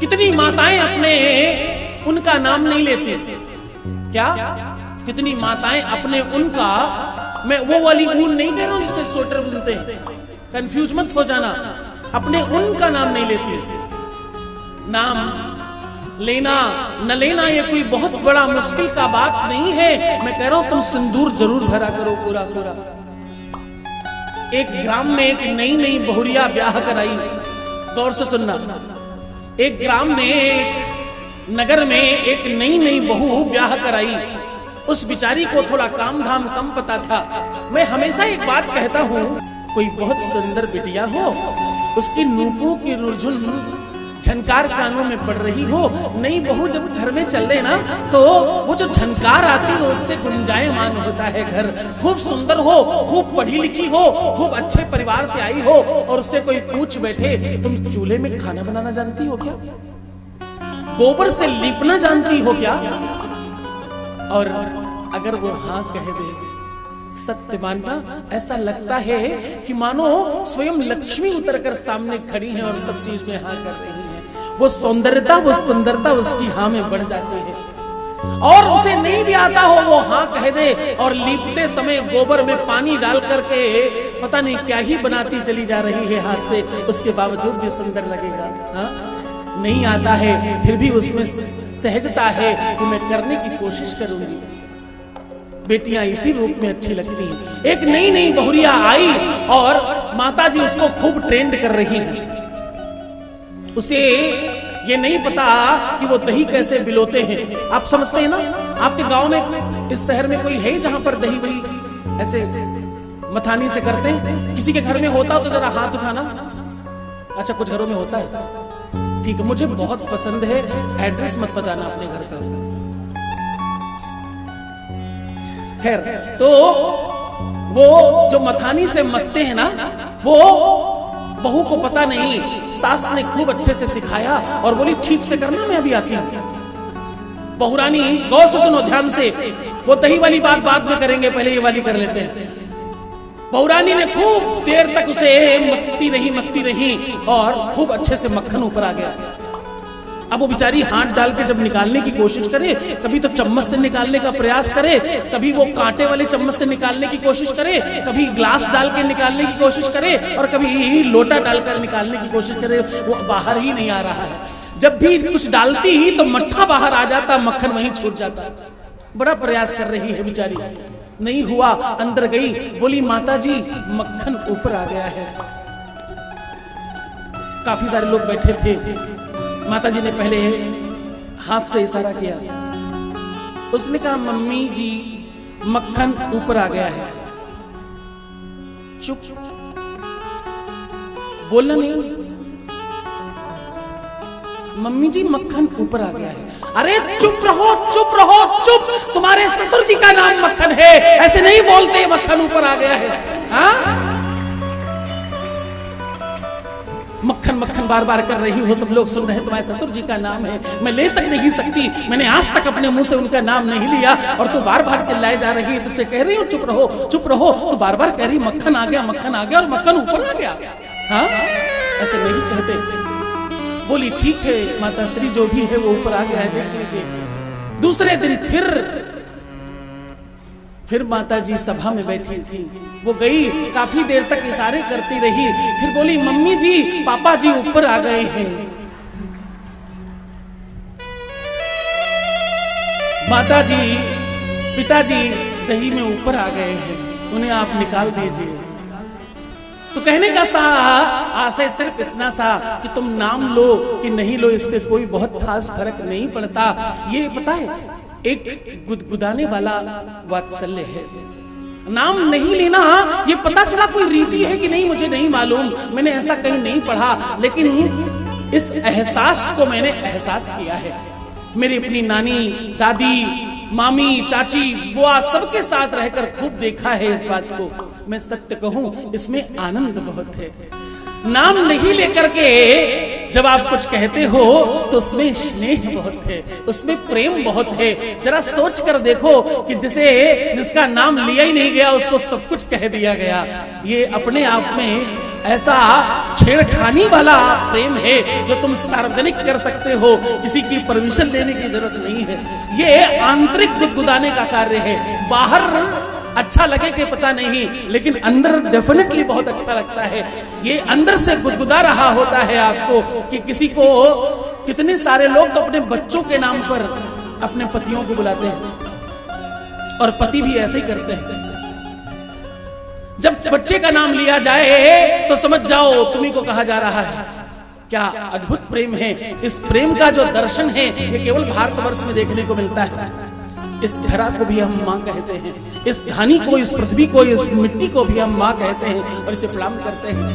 कितनी माताएं अपने उनका नाम नहीं लेती। क्या कितनी माताएं अपने उनका, मैं वो वाली ऊन नहीं कह रहा हूं जिससे स्वेटर बुनते हैं, कंफ्यूज मत हो जाना, अपने उनका नाम नहीं लेती। नाम लेना न लेना ये कोई बहुत बड़ा मुश्किल का बात नहीं है। मैं कह रहा हूं तुम सिंदूर जरूर भरा करो पूरा पूरा। एक ग्राम में एक नई नई बहुरिया ब्याह कराई, गौर से सुनना। एक ग्राम में, एक नगर में एक नई नई बहू ब्याह कराई। उस बिचारी को थोड़ा काम धाम कम पता था। मैं हमेशा एक बात कहता हूं, कोई बहुत सुंदर बिटिया हो, उसकी नूपुरों की रुझुन झनकार कानों में पड़ रही हो, नई बहू जब घर में चल रहे ना तो वो जो झनकार आती है उससे गुंजायमान होता है घर। खूब सुंदर हो, खूब पढ़ी लिखी हो, खूब अच्छे परिवार से आई हो, और उससे कोई पूछ बैठे तुम चूल्हे में खाना बनाना जानती हो क्या, गोबर से लीपना जानती हो क्या, और अगर वो हाँ कह दे, सत्य मानना, ऐसा लगता है कि मानो स्वयं लक्ष्मी उतरकर सामने खड़ी है और सब चीज में हाँ कर रही है। वो सौंदर्यता, वो सुंदरता उसकी हाँ में बढ़ जाती है। और उसे नहीं भी आता हो वो हाँ कह दे, और लीपते समय गोबर में पानी डाल करके पता नहीं क्या ही बनाती चली जा रही है हाथ से, उसके बावजूद भी सुंदर लगेगा। हाँ? नहीं आता है फिर भी उसमें सहजता है कि मैं करने की कोशिश करूंगी। बेटियां इसी रूप में अच्छी लगती हैं। एक नई नई बहुरिया आई और माताजी उसको खूब ट्रेंड कर रही हैं। उसे ये नहीं पता कि वो दही कैसे बिलोते हैं। आप समझते हैं ना, आपके गांव में, इस शहर में कोई है जहां पर दही वही ऐसे मथानी से करते हैं? किसी के घर में होता तो जरा हाथ उठाना। अच्छा, कुछ घरों में होता है, ठीक है, मुझे बहुत पसंद है। एड्रेस मत बताना अपने घर का। खैर, तो वो जो मथानी से मथते हैं ना, वो बहू को पता नहीं, सास ने खूब अच्छे से सिखाया और बोली ठीक से करना, मैं अभी आती हूं। बहुरानी गौर से सुनो ध्यान से, वो दही वाली बात बाद में करेंगे, पहले ये वाली कर लेते हैं। बहुरानी ने खूब देर तक उसे मत्ती रही और खूब अच्छे से मक्खन ऊपर आ गया। अब वो बेचारी हाथ डाल के जब निकालने की कोशिश करे, कभी तो चम्मच से निकालने का प्रयास करे, कभी वो कांटे वाले चम्मच से निकालने की कोशिश करे, कभी ग्लास डाल के निकालने की कोशिश करे, और कभी लोटा डालकर निकालने की कोशिश करे, वो बाहर ही नहीं आ रहा है। जब भी कुछ डालती ही तो मट्ठा बाहर आ जाता, मक्खन वहीं छूट जाता। बड़ा प्रयास कर रही है बेचारी, नहीं हुआ। अंदर गई, बोली माताजी मक्खन ऊपर आ गया है। काफी सारे लोग बैठे थे। माताजी ने पहले हाथ से इशारा किया, उसने कहा मम्मी जी मक्खन ऊपर आ गया है। चुप, बोलना नहीं। मम्मी जी मक्खन ऊपर आ गया है। अरे चुप रहो, चुप रहो, चुप, तुम्हारे ससुर जी का नाम मक्खन है, ऐसे नहीं बोलते मक्खन ऊपर आ गया है। हाँ? मक्खन मक्खन बार बार कर रही हो, सब लोग सुन रहे हैं, तुम्हारे ससुर जी का नाम है, मैं ले तक नहीं सकती, मैंने आज तक अपने मुंह से उनका नाम नहीं लिया, और तू बार बार चिल्लाए जा रही है, तुझसे कह रही हूँ चुप रहो, चुप रहो, तो बार बार कह रही मक्खन आ गया, मक्खन आ गया, और मक्खन ऊपर आ गया। हाँ, ऐसे नहीं कहते। बोली ठीक है माता श्री, जो भी है वो ऊपर आ गया है, देख लीजिए। दूसरे दिन फिर माताजी सभा में बैठी थी। वो गई, काफी देर तक इशारे करती रही, फिर बोली मम्मी जी पापा जी ऊपर आ गए हैं। माताजी पिताजी दही में ऊपर आ गए हैं, उन्हें आप निकाल दीजिए। तो कहने का सा आशय सिर्फ इतना सा कि तुम नाम लो कि नहीं लो, इससे कोई बहुत खास फर्क नहीं पड़ता। ये पता है, एक गुदगुदाने वाला वात्सल्य है। नाम नहीं लेना, ये पता चला कोई रीति है कि नहीं मुझे नहीं मालूम, मैंने ऐसा कहीं नहीं पढ़ा, लेकिन इस एहसास को मैंने एहसास किया है। मेरी अपनी नानी, दादी, मामी, चाची, बुआ सबके साथ रहकर खूब देखा है इस बात को। मैं सत्य कहूं, इसमें आनंद बहुत है। नाम नहीं लेकर के जब आप कुछ कहते हो तो उसमें स्नेह बहुत है, उसमें प्रेम बहुत है। जरा सोच कर देखो कि जिसका नाम लिया ही नहीं गया उसको सब कुछ कह दिया गया। ये अपने आप में ऐसा छेड़खानी वाला प्रेम है जो तुम सार्वजनिक कर सकते हो, किसी की परमिशन लेने की जरूरत नहीं है। ये आंतरिक गुदगुदाने का कार्य है। बाहर अच्छा लगे कि पता नहीं, लेकिन अंदर डेफिनेटली बहुत अच्छा लगता है। ये अंदर से गुदगुदा रहा होता है आपको कि किसी को, कितने सारे लोग तो अपने बच्चों के नाम पर अपने पतियों को बुलाते हैं और पति भी ऐसे ही करते हैं। जब बच्चे का नाम लिया जाए तो समझ जाओ तुम्ही को कहा जा रहा है। क्या अद्भुत प्रेम है। इस प्रेम का जो दर्शन है ये केवल भारतवर्ष में देखने को मिलता है। इस धरा को भी हम मां कहते हैं, इस धानी को, इस पृथ्वी को, इस मिट्टी को भी हम मां कहते हैं और इसे प्रणाम करते हैं।